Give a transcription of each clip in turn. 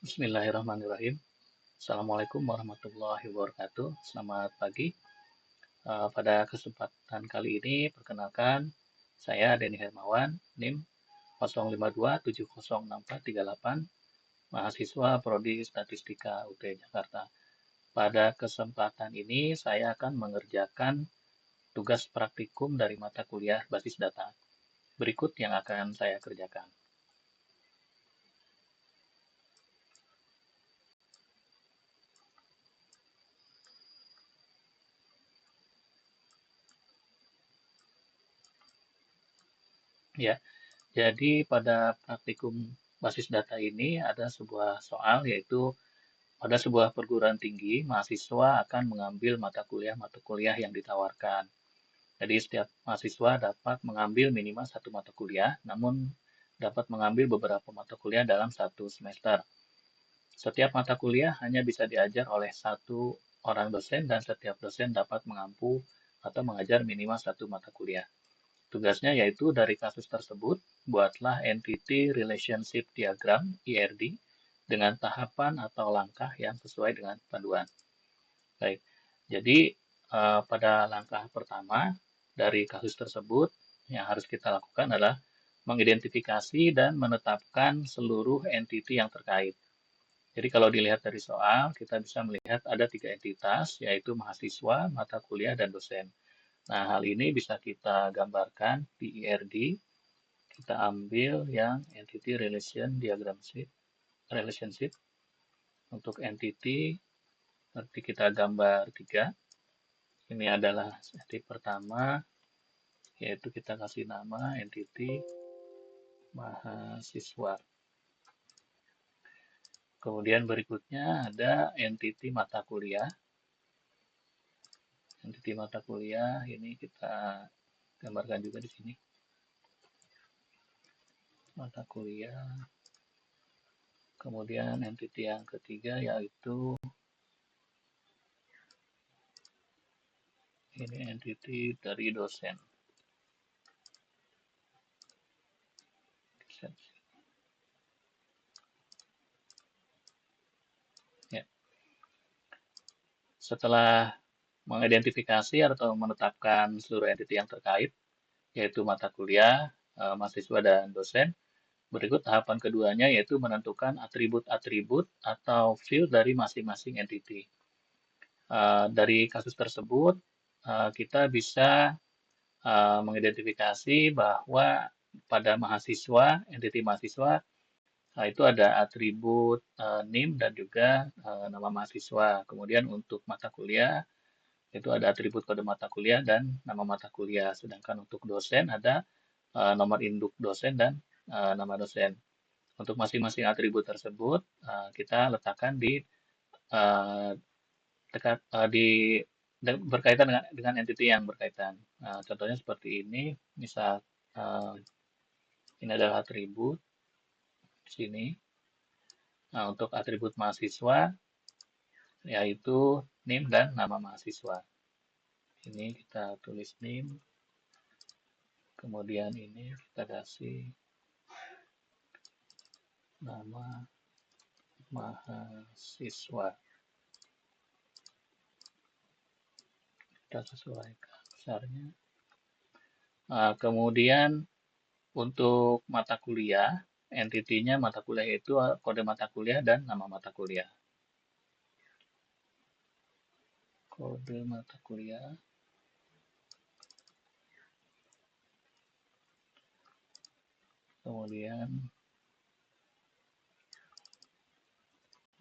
Bismillahirrahmanirrahim. Assalamualaikum warahmatullahi wabarakatuh. Selamat pagi. Pada kesempatan kali ini, perkenalkan, saya Denny Hermawan, NIM 0527064438, mahasiswa Prodi Statistika UT Jakarta. Pada kesempatan ini, saya akan mengerjakan tugas praktikum dari mata kuliah basis data. Berikut yang akan saya kerjakan. Ya, jadi pada praktikum basis data ini ada sebuah soal yaitu pada sebuah perguruan tinggi, mahasiswa akan mengambil mata kuliah yang ditawarkan. Jadi setiap mahasiswa dapat mengambil minimal satu mata kuliah, namun dapat mengambil beberapa mata kuliah dalam satu semester. Setiap mata kuliah hanya bisa diajar oleh satu orang dosen dan setiap dosen dapat mengampu atau mengajar minimal satu mata kuliah. Tugasnya yaitu dari kasus tersebut, buatlah Entity Relationship Diagram (ERD) dengan tahapan atau langkah yang sesuai dengan panduan. Baik, jadi pada langkah pertama dari kasus tersebut yang harus kita lakukan adalah mengidentifikasi dan menetapkan seluruh entiti yang terkait. Jadi kalau dilihat dari soal, kita bisa melihat ada tiga entitas, yaitu mahasiswa, mata kuliah, dan dosen. Nah, hal ini bisa kita gambarkan di ERD. Kita ambil yang entity relationship. Untuk entity, nanti kita gambar tiga. Ini adalah entity pertama, yaitu kita kasih nama entity mahasiswa. Kemudian berikutnya ada entity mata kuliah. Entity mata kuliah ini kita gambarkan juga di sini. Mata kuliah. Kemudian entity yang ketiga yaitu ini entity dari dosen. Ya. Setelah mengidentifikasi atau menetapkan seluruh entity yang terkait, yaitu mata kuliah, mahasiswa, dan dosen, berikut tahapan keduanya yaitu menentukan atribut-atribut atau field dari masing-masing entity. Dari kasus tersebut, kita bisa mengidentifikasi bahwa pada mahasiswa, entity mahasiswa, itu ada atribut NIM dan juga nama mahasiswa. Kemudian untuk mata kuliah, itu ada atribut kode mata kuliah dan nama mata kuliah. Sedangkan untuk dosen ada nomor induk dosen dan nama dosen. Untuk masing-masing atribut tersebut, kita letakkan di uh, dekat di berkaitan dengan entity yang berkaitan. Contohnya seperti ini, misal uh, ini adalah atribut di sini. Nah, untuk atribut mahasiswa yaitu NIM dan nama mahasiswa. Ini kita tulis NIM, kemudian ini kita kasih nama mahasiswa. Kita sesuaikan besarnya. Kemudian untuk mata kuliah, entitinya mata kuliah itu kode mata kuliah dan nama mata kuliah. Kode mata kuliah. Kemudian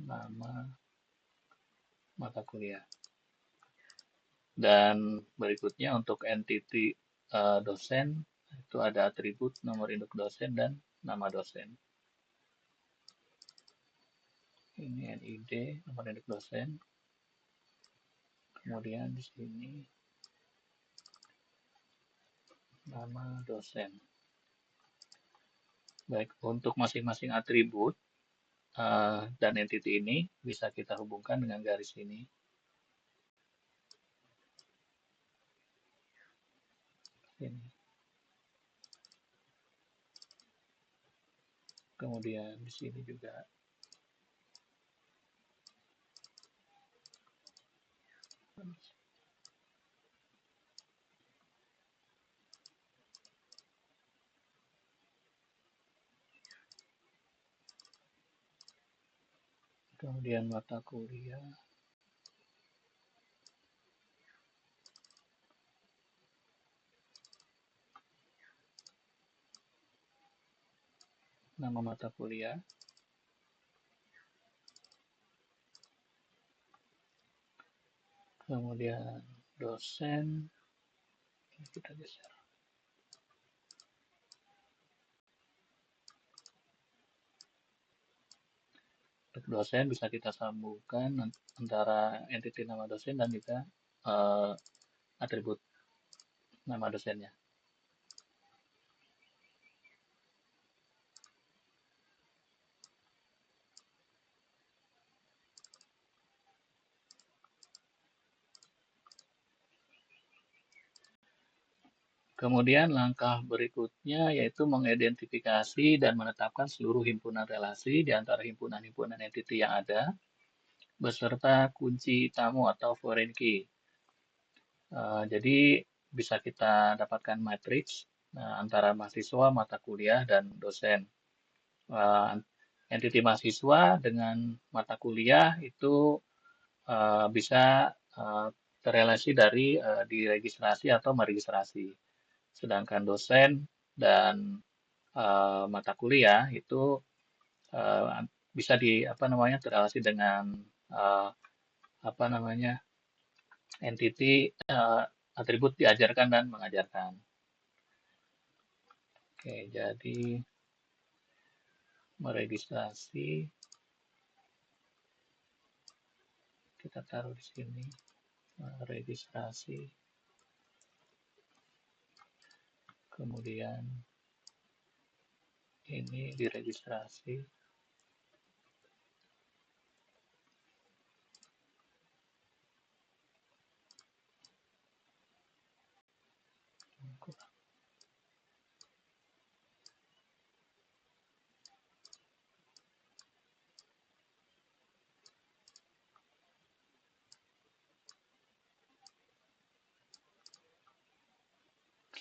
nama mata kuliah. Dan berikutnya untuk entity dosen itu ada atribut nomor induk dosen dan nama dosen. Ini NID, nomor induk dosen. Kemudian di sini nama dosen. Baik, untuk masing-masing atribut dan entity ini bisa kita hubungkan dengan garis ini. Ini. Kemudian di sini juga kemudian mata kuliah, nama mata kuliah, kemudian dosen, ini kita geser. Untuk dosen bisa kita sambungkan antara entity nama dosen dan juga atribut nama dosennya. Kemudian langkah berikutnya yaitu mengidentifikasi dan menetapkan seluruh himpunan relasi di antara himpunan-himpunan entity yang ada, beserta kunci tamu atau foreign key. Jadi bisa kita dapatkan matriks antara mahasiswa, mata kuliah, dan dosen. Entiti mahasiswa dengan mata kuliah itu bisa terrelasi dari diregistrasi atau meregistrasi. Sedangkan dosen dan mata kuliah itu bisa terrelasi dengan uh, apa namanya entiti atribut diajarkan dan mengajarkan. Oke, jadi meregistrasi kita taruh di sini, registrasi, kemudian ini diregistrasi,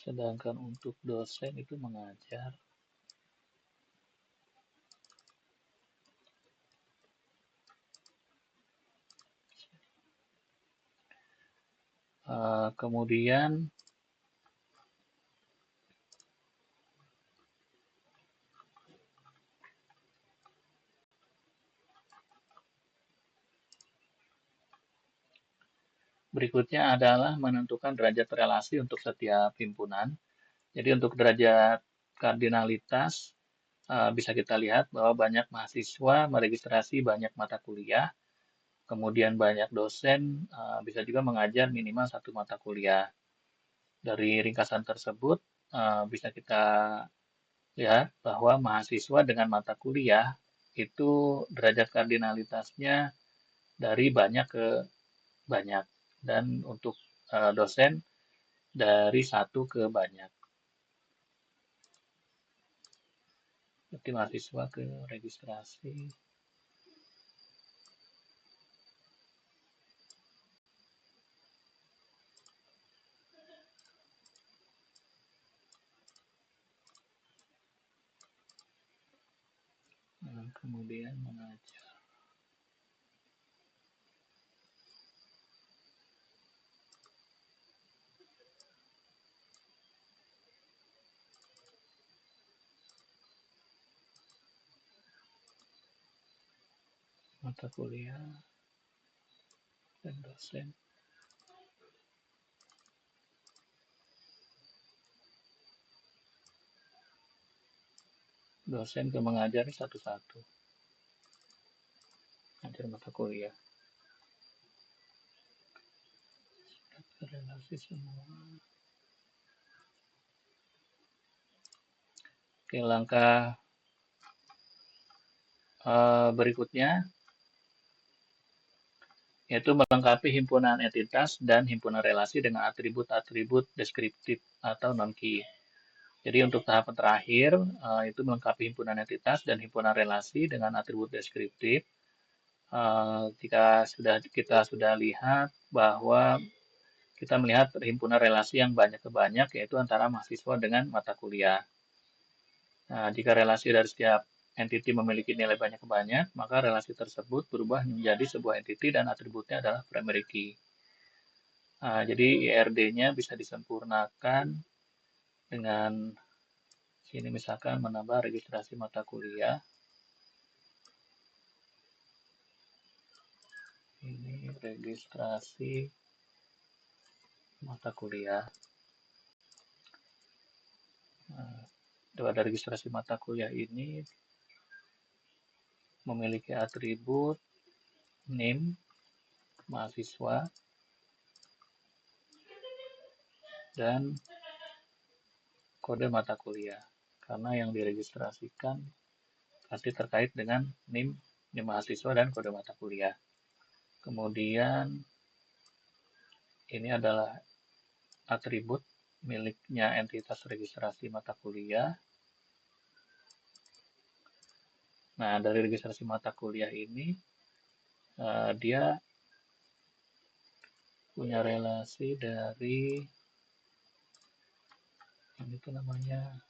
sedangkan untuk dosen itu mengajar. Kemudian berikutnya adalah menentukan derajat relasi untuk setiap himpunan. Jadi untuk derajat kardinalitas bisa kita lihat bahwa banyak mahasiswa meregistrasi banyak mata kuliah, kemudian banyak dosen bisa juga mengajar minimal satu mata kuliah. Dari ringkasan tersebut bisa kita lihat bahwa mahasiswa dengan mata kuliah itu derajat kardinalitasnya dari banyak ke banyak, dan untuk dosen dari satu ke banyak. Berarti mahasiswa ke registrasi. Kemudian mengajar. Mata kuliah dan dosen. Dosen ke mengajar satu-satu. Ajar mata kuliah. Relasi semua. Oke, langkah berikutnya yaitu melengkapi himpunan entitas dan himpunan relasi dengan atribut-atribut deskriptif atau non-key. Jadi untuk tahapan terakhir itu melengkapi himpunan entitas dan himpunan relasi dengan atribut deskriptif. Jika kita sudah lihat bahwa kita melihat himpunan relasi yang banyak ke banyak yaitu antara mahasiswa dengan mata kuliah. Nah, jika relasi dari setiap entity memiliki nilai banyak, maka relasi tersebut berubah menjadi sebuah entity dan atributnya adalah primary key. Jadi IRD-nya bisa disempurnakan dengan sini misalkan menambah registrasi mata kuliah. Ini registrasi mata kuliah. Pada registrasi mata kuliah ini memiliki atribut name mahasiswa dan kode mata kuliah. Karena yang diregistrasikan pasti terkait dengan NIM mahasiswa dan kode mata kuliah. Kemudian ini adalah atribut miliknya entitas registrasi mata kuliah. Nah, dari registrasi mata kuliah ini dia punya relasi dari ini tuh namanya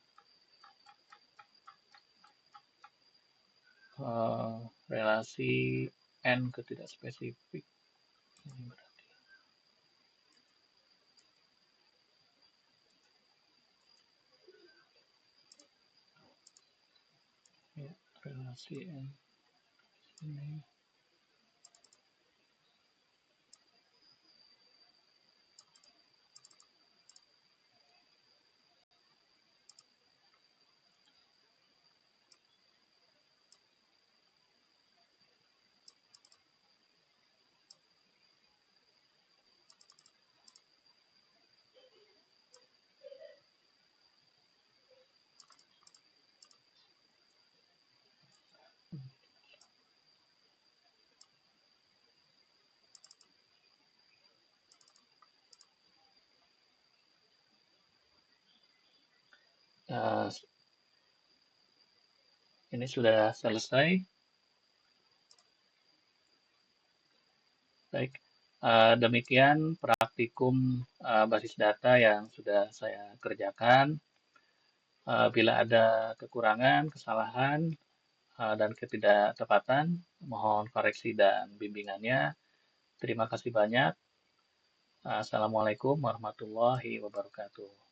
relasi n ketidak spesifik. Ini berarti ya, relasi n ini. Ini sudah selesai. Baik, demikian praktikum basis data yang sudah saya kerjakan. Bila ada kekurangan, kesalahan, dan ketidaktepatan, mohon koreksi dan bimbingannya. Terima kasih banyak. Assalamualaikum warahmatullahi wabarakatuh.